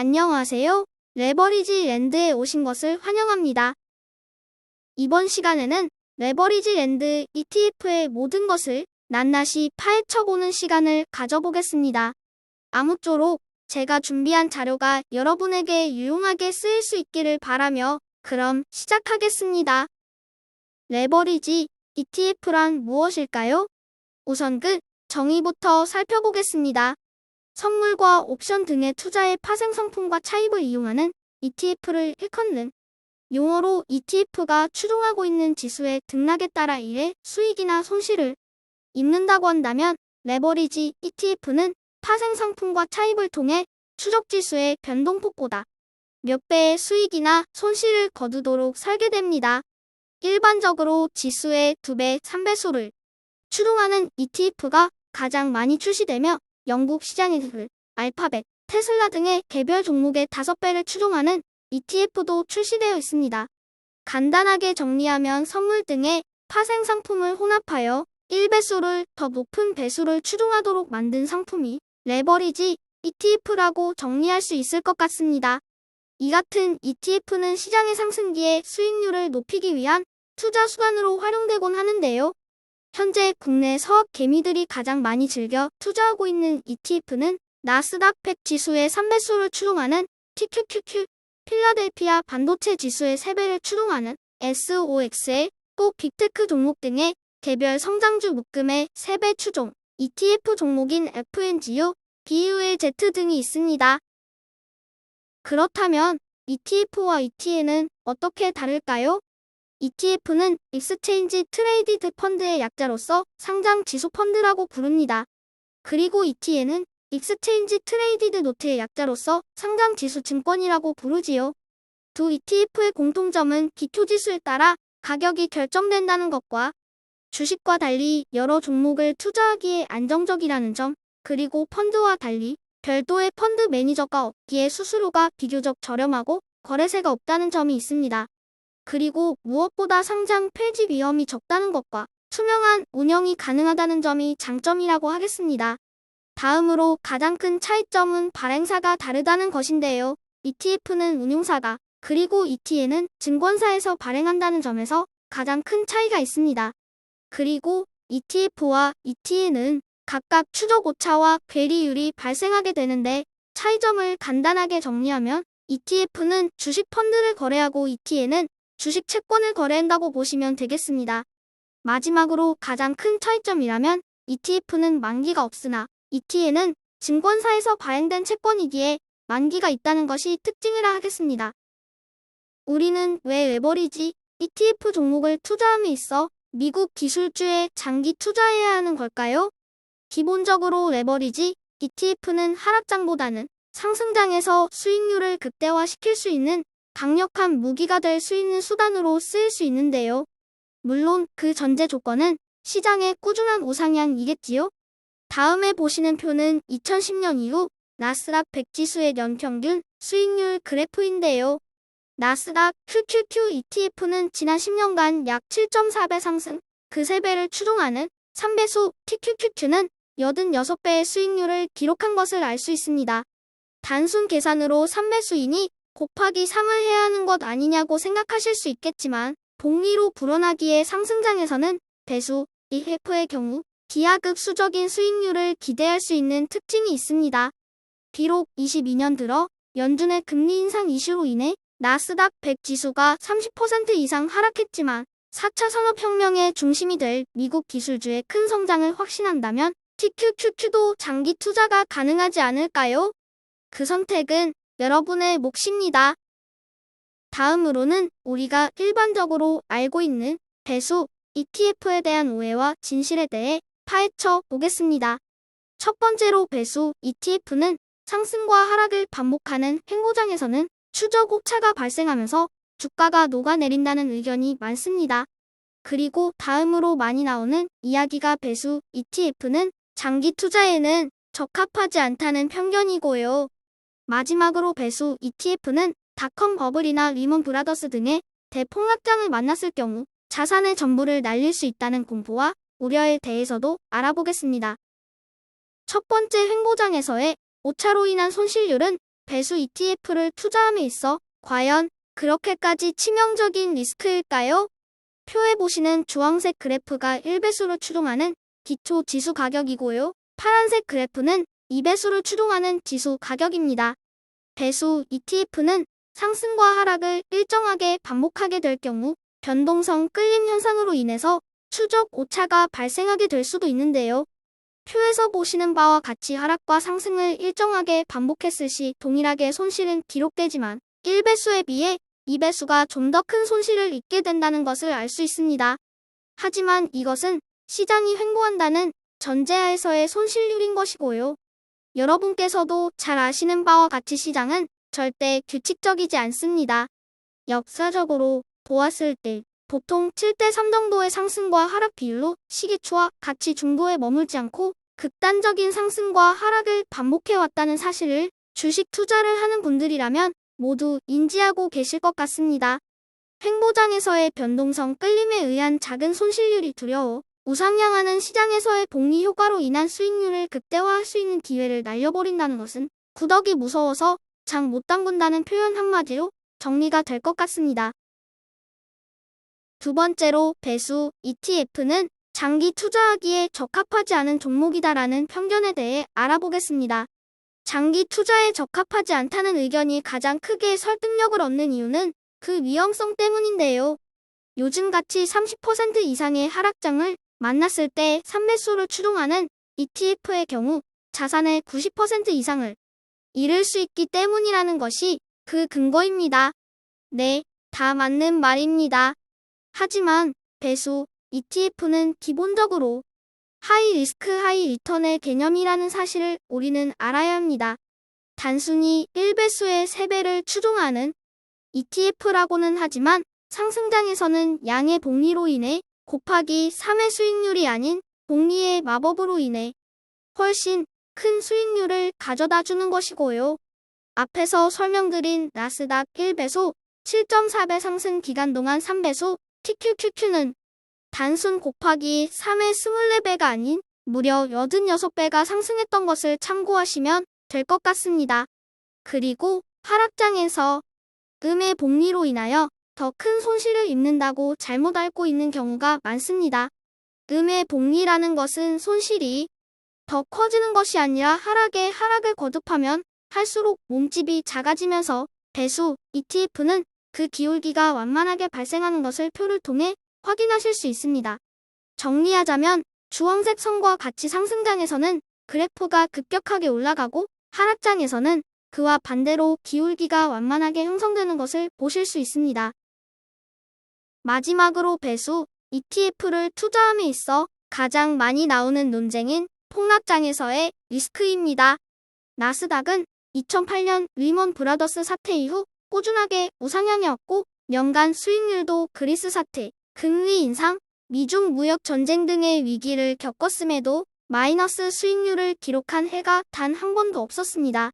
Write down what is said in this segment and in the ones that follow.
안녕하세요. 레버리지 랜드에 오신 것을 환영합니다. 이번 시간에는 레버리지 랜드 ETF의 모든 것을 낱낱이 파헤쳐보는 시간을 가져보겠습니다. 아무쪼록 제가 준비한 자료가 여러분에게 유용하게 쓰일 수 있기를 바라며 그럼 시작하겠습니다. 레버리지 ETF란 무엇일까요? 우선 그 정의부터 살펴보겠습니다. 선물과 옵션 등의 투자의 파생상품과 차입을 이용하는 ETF를 일컫는 용어로 ETF가 추종하고 있는 지수의 등락에 따라 이에 수익이나 손실을 입는다고 한다면 레버리지 ETF는 파생상품과 차입을 통해 추적지수의 변동폭보다 몇 배의 수익이나 손실을 거두도록 설계됩니다. 일반적으로 지수의 2배, 3배수를 추종하는 ETF가 가장 많이 출시되며 영국 시장에서 알파벳, 테슬라 등의 개별 종목의 5배를 추종하는 ETF도 출시되어 있습니다. 간단하게 정리하면 선물 등의 파생 상품을 혼합하여 1배수를 더 높은 배수를 추종하도록 만든 상품이 레버리지 ETF라고 정리할 수 있을 것 같습니다. 이 같은 ETF는 시장의 상승기에 수익률을 높이기 위한 투자 수단으로 활용되곤 하는데요. 현재 국내 서학 개미들이 가장 많이 즐겨 투자하고 있는 ETF는 나스닥 100 지수의 3배수를 추종하는 TQQQ, 필라델피아 반도체 지수의 3배를 추종하는 SOX에 또 빅테크 종목 등의 개별 성장주 묶음의 3배 추종 ETF 종목인 FNGU, BULZ 등이 있습니다. 그렇다면 ETF와 ETN은 어떻게 다를까요? ETF는 익스체인지 트레이디드 펀드의 약자로서 상장 지수 펀드라고 부릅니다. 그리고 ETN은 익스체인지 트레이디드 노트의 약자로서 상장 지수 증권이라고 부르지요. 두 ETF의 공통점은 기초지수에 따라 가격이 결정된다는 것과 주식과 달리 여러 종목을 투자하기에 안정적이라는 점, 그리고 펀드와 달리 별도의 펀드 매니저가 없기에 수수료가 비교적 저렴하고 거래세가 없다는 점이 있습니다. 그리고 무엇보다 상장 폐지 위험이 적다는 것과 투명한 운영이 가능하다는 점이 장점이라고 하겠습니다. 다음으로 가장 큰 차이점은 발행사가 다르다는 것인데요. ETF는 운용사가, 그리고 ETN은 증권사에서 발행한다는 점에서 가장 큰 차이가 있습니다. 그리고 ETF와 ETN은 각각 추적 오차와 괴리율이 발생하게 되는데 차이점을 간단하게 정리하면 ETF는 주식 펀드를 거래하고 ETN은 주식 채권을 거래한다고 보시면 되겠습니다. 마지막으로 가장 큰 차이점이라면 ETF는 만기가 없으나 ETN은 증권사에서 발행된 채권이기에 만기가 있다는 것이 특징이라 하겠습니다. 우리는 왜 레버리지 ETF 종목을 투자함에 있어 미국 기술주에 장기 투자해야 하는 걸까요? 기본적으로 레버리지 ETF는 하락장보다는 상승장에서 수익률을 극대화시킬 수 있는 강력한 무기가 될 수 있는 수단으로 쓰일 수 있는데요. 물론 그 전제 조건은 시장의 꾸준한 우상향이겠지요. 다음에 보시는 표는 2010년 이후 나스닥 100 지수의 연평균 수익률 그래프인데요. 나스닥 QQQ ETF는 지난 10년간 약 7.4배 상승, 그 3배를 추종하는 3배수 TQQQ는 86배의 수익률을 기록한 것을 알 수 있습니다. 단순 계산으로 3배수이니 곱하기 3을 해야 하는 것 아니냐고 생각하실 수 있겠지만 복리로 불어나기에 상승장에서는 배수, ETF의 경우 기하급수적인 수익률을 기대할 수 있는 특징이 있습니다. 비록 22년 들어 연준의 금리 인상 이슈로 인해 나스닥 100 지수가 30% 이상 하락했지만 4차 산업혁명의 중심이 될 미국 기술주의 큰 성장을 확신한다면 TQQQ도 장기 투자가 가능하지 않을까요? 그 선택은 여러분의 몫입니다. 다음으로는 우리가 일반적으로 알고 있는 배수 ETF에 대한 오해와 진실에 대해 파헤쳐 보겠습니다. 첫 번째로 배수 ETF는 상승과 하락을 반복하는 횡보장에서는 추적 오차가 발생하면서 주가가 녹아내린다는 의견이 많습니다. 그리고 다음으로 많이 나오는 이야기가 배수 ETF는 장기 투자에는 적합하지 않다는 편견이고요. 마지막으로 배수 ETF는 닷컴 버블이나 리먼 브라더스 등의 대폭락장을 만났을 경우 자산의 전부를 날릴 수 있다는 공포와 우려에 대해서도 알아보겠습니다. 첫 번째 횡보장에서의 오차로 인한 손실률은 배수 ETF를 투자함에 있어 과연 그렇게까지 치명적인 리스크일까요? 표에 보시는 주황색 그래프가 1배수를 추동하는 기초 지수 가격이고요. 파란색 그래프는 2배수를 추동하는 지수 가격입니다. 배수 ETF는 상승과 하락을 일정하게 반복하게 될 경우 변동성 끌림 현상으로 인해서 추적 오차가 발생하게 될 수도 있는데요. 표에서 보시는 바와 같이 하락과 상승을 일정하게 반복했을 시 동일하게 손실은 기록되지만 1배수에 비해 2배수가 좀 더 큰 손실을 입게 된다는 것을 알 수 있습니다. 하지만 이것은 시장이 횡보한다는 전제하에서의 손실률인 것이고요. 여러분께서도 잘 아시는 바와 같이 시장은 절대 규칙적이지 않습니다. 역사적으로 보았을 때 보통 7대3 정도의 상승과 하락 비율로 시기초와 같이 중도에 머물지 않고 극단적인 상승과 하락을 반복해왔다는 사실을 주식 투자를 하는 분들이라면 모두 인지하고 계실 것 같습니다. 횡보장에서의 변동성 끌림에 의한 작은 손실률이 두려워 우상향하는 시장에서의 복리 효과로 인한 수익률을 극대화할 수 있는 기회를 날려버린다는 것은 구더기 무서워서 장 못 담근다는 표현 한마디로 정리가 될 것 같습니다. 두 번째로 배수 ETF는 장기 투자하기에 적합하지 않은 종목이다라는 편견에 대해 알아보겠습니다. 장기 투자에 적합하지 않다는 의견이 가장 크게 설득력을 얻는 이유는 그 위험성 때문인데요. 요즘같이 30% 이상의 하락장을 만났을 때 3매수를 추동하는 ETF의 경우 자산의 90% 이상을 잃을 수 있기 때문이라는 것이 그 근거입니다. 네, 다 맞는 말입니다. 하지만 배수 ETF는 기본적으로 하이 리스크 하이 리턴의 개념이라는 사실을 우리는 알아야 합니다. 단순히 1배수의 3배를 추종하는 ETF라고는 하지만 상승장에서는 양의 복리로 인해 곱하기 3의 수익률이 아닌 복리의 마법으로 인해 훨씬 큰 수익률을 가져다 주는 것이고요. 앞에서 설명드린 나스닥 1배수 7.4배 상승 기간 동안 3배수 TQQQ는 단순 곱하기 3의 24배가 아닌 무려 86배가 상승했던 것을 참고하시면 될 것 같습니다. 그리고 하락장에서 음의 복리로 인하여 더 큰 손실을 입는다고 잘못 알고 있는 경우가 많습니다. 음의 복리라는 것은 손실이 더 커지는 것이 아니라 하락에 하락을 거듭하면 할수록 몸집이 작아지면서 배수 ETF는 그 기울기가 완만하게 발생하는 것을 표를 통해 확인하실 수 있습니다. 정리하자면 주황색 선과 같이 상승장에서는 그래프가 급격하게 올라가고 하락장에서는 그와 반대로 기울기가 완만하게 형성되는 것을 보실 수 있습니다. 마지막으로 배수 ETF를 투자함에 있어 가장 많이 나오는 논쟁인 폭락장에서의 리스크입니다. 나스닥은 2008년 리먼 브라더스 사태 이후 꾸준하게 우상향해왔고 연간 수익률도 그리스 사태, 금리 인상, 미중 무역 전쟁 등의 위기를 겪었음에도 마이너스 수익률을 기록한 해가 단 한 번도 없었습니다.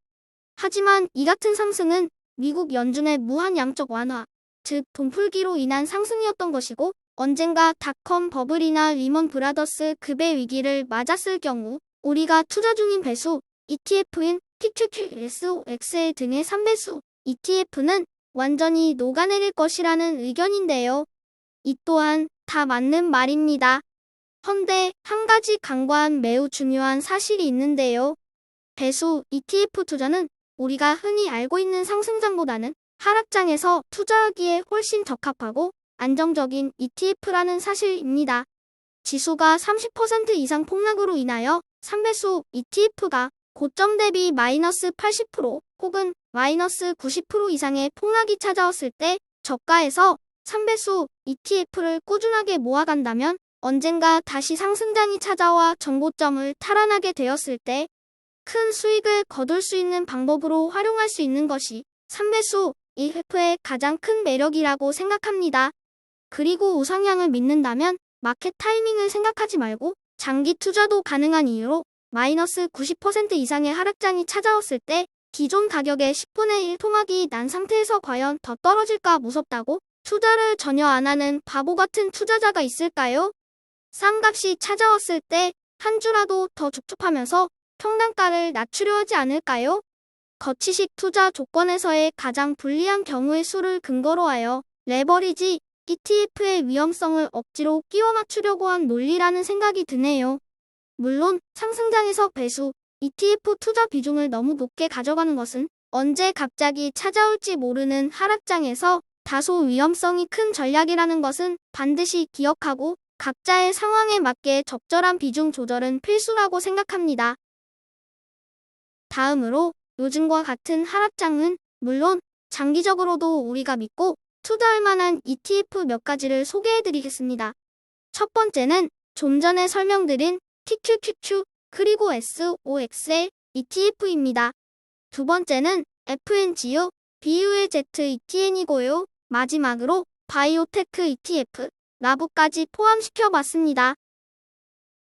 하지만 이 같은 상승은 미국 연준의 무한 양적 완화, 즉 돈풀기로 인한 상승이었던 것이고 언젠가 닷컴 버블이나 리먼 브라더스 급의 위기를 맞았을 경우 우리가 투자 중인 배수 ETF인 TQQSOXL 등의 3배수 ETF는 완전히 녹아내릴 것이라는 의견인데요. 이 또한 다 맞는 말입니다. 헌데 한 가지 간과한 매우 중요한 사실이 있는데요. 배수 ETF 투자는 우리가 흔히 알고 있는 상승장보다는 하락장에서 투자하기에 훨씬 적합하고 안정적인 ETF라는 사실입니다. 지수가 30% 이상 폭락으로 인하여 3배수 ETF가 고점 대비 마이너스 80% 혹은 마이너스 90% 이상의 폭락이 찾아왔을 때 저가에서 3배수 ETF를 꾸준하게 모아간다면 언젠가 다시 상승장이 찾아와 정고점을 탈환하게 되었을 때 큰 수익을 거둘 수 있는 방법으로 활용할 수 있는 것이 3배수 ETF의 가장 큰 매력이라고 생각합니다. 그리고 우상향을 믿는다면 마켓 타이밍을 생각하지 말고 장기 투자도 가능한 이유로 마이너스 90% 이상의 하락장이 찾아왔을 때 기존 가격의 10분의 1 토막이 난 상태에서 과연 더 떨어질까 무섭다고 투자를 전혀 안 하는 바보 같은 투자자가 있을까요? 싼값이 찾아왔을 때 한 주라도 더 줍줍하면서 평단가를 낮추려 하지 않을까요? 거치식 투자 조건에서의 가장 불리한 경우의 수를 근거로 하여 레버리지 ETF의 위험성을 억지로 끼워 맞추려고 한 논리라는 생각이 드네요. 물론 상승장에서 배수, ETF 투자 비중을 너무 높게 가져가는 것은 언제 갑자기 찾아올지 모르는 하락장에서 다소 위험성이 큰 전략이라는 것은 반드시 기억하고 각자의 상황에 맞게 적절한 비중 조절은 필수라고 생각합니다. 다음으로 요즘과 같은 하락장은 물론 장기적으로도 우리가 믿고 투자할 만한 ETF 몇 가지를 소개해드리겠습니다. 첫 번째는 좀 전에 설명드린 TQQQ 그리고 SOXL ETF입니다. 두 번째는 FNGU, BULZ ETN이고요. 마지막으로 바이오테크 ETF, 라부까지 포함시켜봤습니다.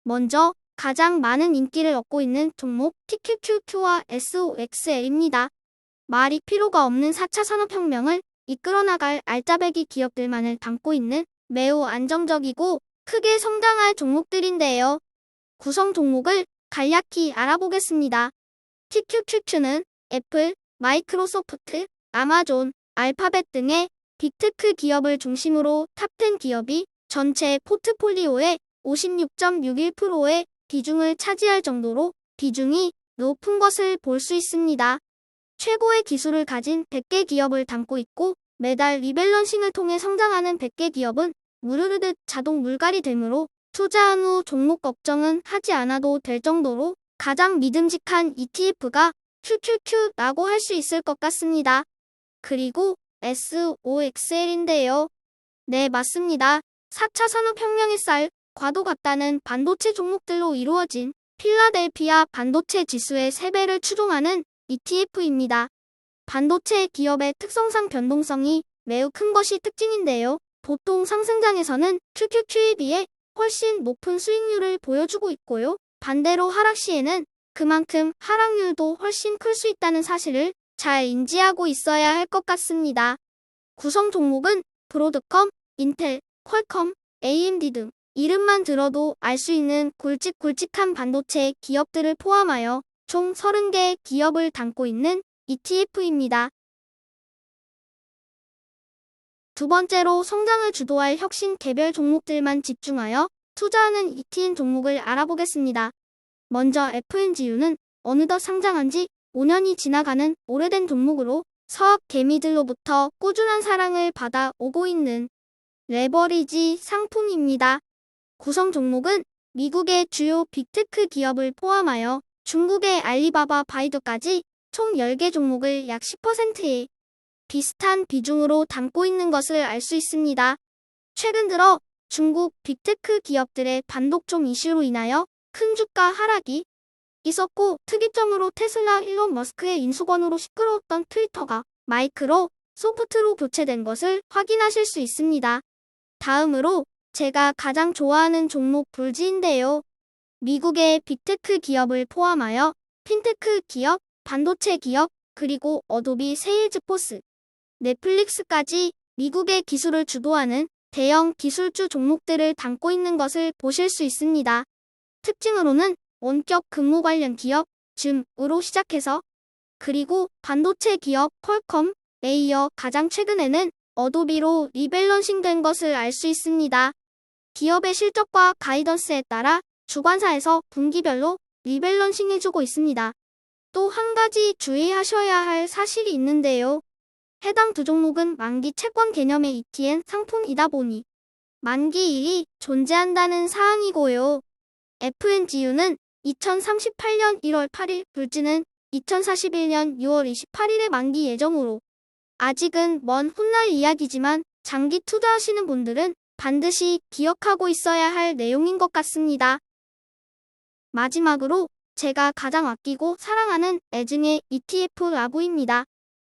먼저 가장 많은 인기를 얻고 있는 종목 TQQQ와 SOXL입니다. 말이 필요가 없는 4차 산업혁명을 이끌어 나갈 알짜배기 기업들만을 담고 있는 매우 안정적이고 크게 성장할 종목들인데요. 구성 종목을 간략히 알아보겠습니다. TQQQ는 애플, 마이크로소프트, 아마존, 알파벳 등의 빅테크 기업을 중심으로 탑10 기업이 전체 포트폴리오의 56.61%의 비중을 차지할 정도로 비중이 높은 것을 볼 수 있습니다. 최고의 기술을 가진 100개 기업을 담고 있고 매달 리밸런싱을 통해 성장하는 100개 기업은 무르르듯 자동 물갈이 되므로 투자한 후 종목 걱정은 하지 않아도 될 정도로 가장 믿음직한 ETF가 QQQ라고 할 수 있을 것 같습니다. 그리고 SOXL인데요. 네, 맞습니다. 4차 산업혁명의 쌀, 과도 같다는 반도체 종목들로 이루어진 필라델피아 반도체 지수의 3배를 추종하는 ETF입니다. 반도체 기업의 특성상 변동성이 매우 큰 것이 특징인데요. 보통 상승장에서는 QQQ에 비해 훨씬 높은 수익률을 보여주고 있고요. 반대로 하락 시에는 그만큼 하락률도 훨씬 클 수 있다는 사실을 잘 인지하고 있어야 할 것 같습니다. 구성 종목은 브로드컴, 인텔, 퀄컴, AMD 등 이름만 들어도 알 수 있는 굵직굵직한 반도체 기업들을 포함하여 총 30개의 기업을 담고 있는 ETF입니다. 두 번째로 성장을 주도할 혁신 개별 종목들만 집중하여 투자하는 ETF 종목을 알아보겠습니다. 먼저 FNGU는 어느덧 상장한 지 5년이 지나가는 오래된 종목으로 서학 개미들로부터 꾸준한 사랑을 받아오고 있는 레버리지 상품입니다. 구성 종목은 미국의 주요 빅테크 기업을 포함하여 중국의 알리바바 바이두까지 총 10개 종목을 약 10%의 비슷한 비중으로 담고 있는 것을 알 수 있습니다. 최근 들어 중국 빅테크 기업들의 반독점 이슈로 인하여 큰 주가 하락이 있었고 특이점으로 테슬라 일론 머스크의 인수권으로 시끄러웠던 트위터가 마이크로 소프트로 교체된 것을 확인하실 수 있습니다. 다음으로 제가 가장 좋아하는 종목 불지인데요. 미국의 빅테크 기업을 포함하여 핀테크 기업, 반도체 기업, 그리고 어도비 세일즈포스, 넷플릭스까지 미국의 기술을 주도하는 대형 기술주 종목들을 담고 있는 것을 보실 수 있습니다. 특징으로는 원격 근무 관련 기업, 줌으로 시작해서 그리고 반도체 기업 퀄컴, 이어 가장 최근에는 어도비로 리밸런싱 된 것을 알 수 있습니다. 기업의 실적과 가이던스에 따라 주관사에서 분기별로 리밸런싱 해주고 있습니다. 또 한 가지 주의하셔야 할 사실이 있는데요. 해당 두 종목은 만기 채권 개념의 ETN 상품이다 보니 만기일이 존재한다는 사항이고요. FNGU는 2038년 1월 8일, 불지는 2041년 6월 28일에 만기 예정으로 아직은 먼 훗날 이야기지만 장기 투자하시는 분들은 반드시 기억하고 있어야 할 내용인 것 같습니다. 마지막으로 제가 가장 아끼고 사랑하는 애증의 ETF 라부입니다.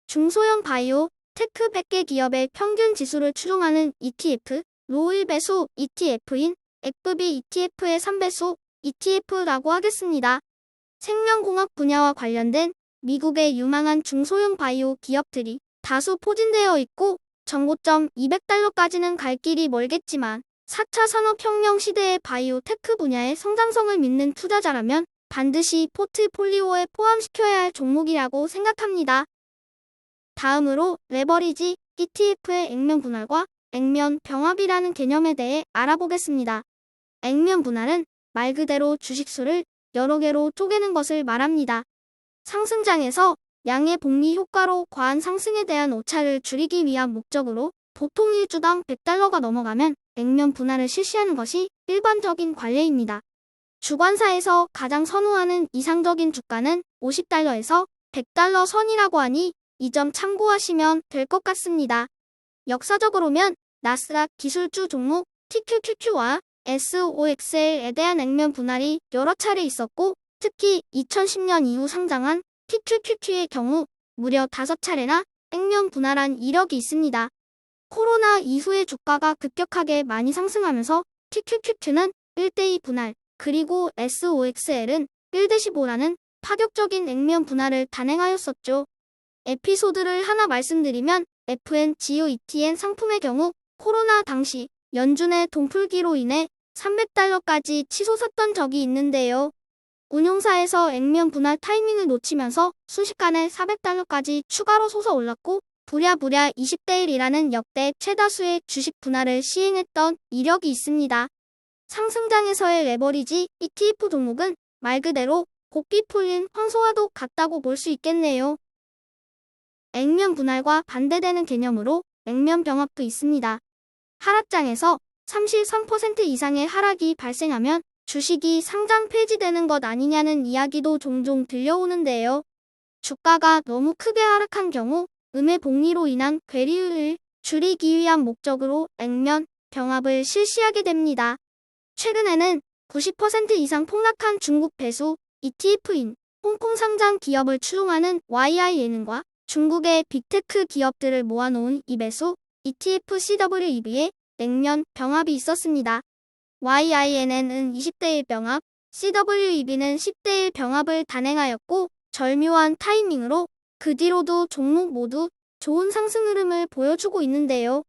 중소형 바이오, 테크 100개 기업의 평균 지수를 추종하는 ETF, 로 1배수 ETF인 엑브비 ETF의 3배수 ETF라고 하겠습니다. 생명공학 분야와 관련된 미국의 유망한 중소형 바이오 기업들이 다수 포진되어 있고 정고점 200달러까지는 갈 길이 멀겠지만 4차 산업혁명 시대의 바이오 테크 분야의 성장성을 믿는 투자자라면 반드시 포트폴리오에 포함시켜야 할 종목이라고 생각합니다. 다음으로 레버리지 ETF의 액면 분할과 액면 병합이라는 개념에 대해 알아보겠습니다. 액면 분할은 말 그대로 주식수를 여러 개로 쪼개는 것을 말합니다. 상승장에서 양의 복리 효과로 과한 상승에 대한 오차를 줄이기 위한 목적으로 보통 1주당 100달러가 넘어가면 액면 분할을 실시하는 것이 일반적인 관례입니다. 주관사에서 가장 선호하는 이상적인 주가는 50달러에서 100달러 선이라고 하니 이 점 참고하시면 될 것 같습니다. 역사적으로면 나스닥 기술주 종목 TQQQ와 SOXL에 대한 액면 분할이 여러 차례 있었고 특히 2010년 이후 상장한 TQQQ의 경우 무려 5차례나 액면 분할한 이력이 있습니다. 코로나 이후에 주가가 급격하게 많이 상승하면서 TQQQ는 1대2 분할, 그리고 SOXL은 1대15라는 파격적인 액면 분할을 단행하였었죠. 에피소드를 하나 말씀드리면 FNGOETN 상품의 경우 코로나 당시 연준의 돈풀기로 인해 300달러까지 치솟았던 적이 있는데요. 운용사에서 액면 분할 타이밍을 놓치면서 순식간에 400달러까지 추가로 솟아올랐고 부랴부랴 20대1이라는 역대 최다수의 주식 분할을 시행했던 이력이 있습니다. 상승장에서의 레버리지 ETF 종목은 말 그대로 고삐 풀린 황소와도 같다고 볼 수 있겠네요. 액면 분할과 반대되는 개념으로 액면 병합도 있습니다. 하락장에서 33% 이상의 하락이 발생하면 주식이 상장 폐지되는 것 아니냐는 이야기도 종종 들려오는데요. 주가가 너무 크게 하락한 경우 음의 복리로 인한 괴리율을 줄이기 위한 목적으로 액면 병합을 실시하게 됩니다. 최근에는 90% 이상 폭락한 중국 배수 ETF인 홍콩 상장 기업을 추종하는 YIN과 중국의 빅테크 기업들을 모아놓은 이배수 ETF CWEB의 액면 병합이 있었습니다. YINN은 20대1 병합, CWEB는 10대1 병합을 단행하였고 절묘한 타이밍으로 그 뒤로도 종목 모두 좋은 상승 흐름을 보여주고 있는데요.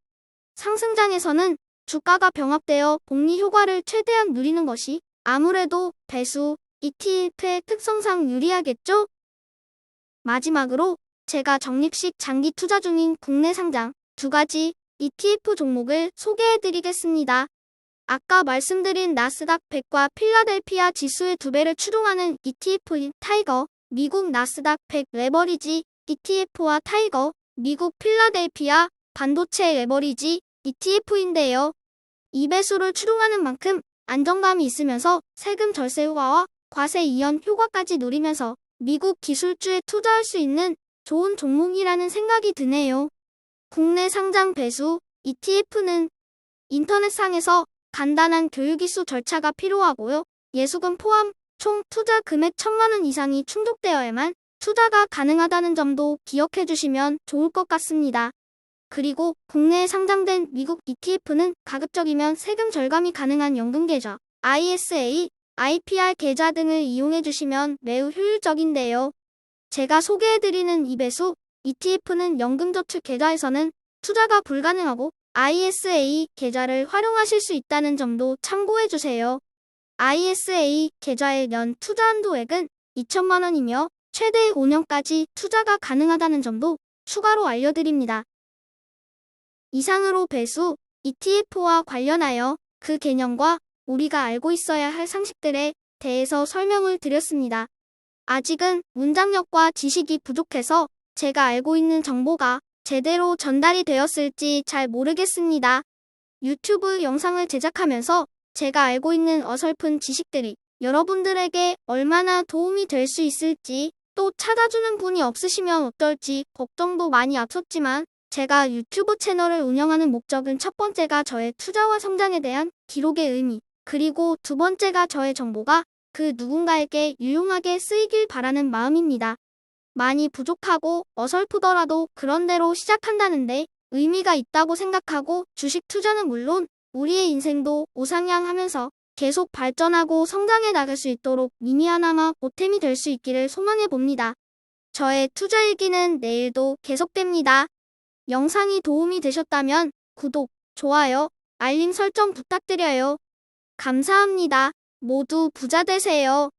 상승장에서는 주가가 병합되어 복리 효과를 최대한 누리는 것이 아무래도 배수 ETF의 특성상 유리하겠죠? 마지막으로 제가 적립식 장기 투자 중인 국내 상장 2가지 ETF 종목을 소개해드리겠습니다. 아까 말씀드린 나스닥 100과 필라델피아 지수의 2배를 추종하는 ETF인 타이거, 미국 나스닥 100 레버리지 ETF와 타이거, 미국 필라델피아 반도체 레버리지 ETF인데요. 2배수를 추종하는 만큼 안정감이 있으면서 세금 절세 효과와 과세 이연 효과까지 누리면서 미국 기술주에 투자할 수 있는 좋은 종목이라는 생각이 드네요. 국내 상장 배수 ETF는 인터넷상에서 간단한 교육이수 절차가 필요하고요. 예수금 포함 총 투자 금액 1,000만원 이상이 충족되어야만 투자가 가능하다는 점도 기억해 주시면 좋을 것 같습니다. 그리고 국내에 상장된 미국 ETF는 가급적이면 세금 절감이 가능한 연금계좌, ISA, IPR 계좌 등을 이용해 주시면 매우 효율적인데요. 제가 소개해드리는 이배수 ETF는 연금저축 계좌에서는 투자가 불가능하고 ISA 계좌를 활용하실 수 있다는 점도 참고해주세요. ISA 계좌의 연 투자 한도액은 2,000만원이며 최대 5년까지 투자가 가능하다는 점도 추가로 알려드립니다. 이상으로 배수 ETF와 관련하여 그 개념과 우리가 알고 있어야 할 상식들에 대해서 설명을 드렸습니다. 아직은 문장력과 지식이 부족해서 제가 알고 있는 정보가 제대로 전달이 되었을지 잘 모르겠습니다. 유튜브 영상을 제작하면서 제가 알고 있는 어설픈 지식들이 여러분들에게 얼마나 도움이 될 수 있을지 또 찾아주는 분이 없으시면 어떨지 걱정도 많이 앞섰지만 제가 유튜브 채널을 운영하는 목적은 첫 번째가 저의 투자와 성장에 대한 기록의 의미, 그리고 두 번째가 저의 정보가 그 누군가에게 유용하게 쓰이길 바라는 마음입니다. 많이 부족하고 어설프더라도 그런대로 시작한다는데 의미가 있다고 생각하고 주식 투자는 물론 우리의 인생도 우상향하면서 계속 발전하고 성장해 나갈 수 있도록 미니하나마 보탬이 될 수 있기를 소망해 봅니다. 저의 투자 일기는 내일도 계속됩니다. 영상이 도움이 되셨다면 구독, 좋아요, 알림 설정 부탁드려요. 감사합니다. 모두 부자 되세요.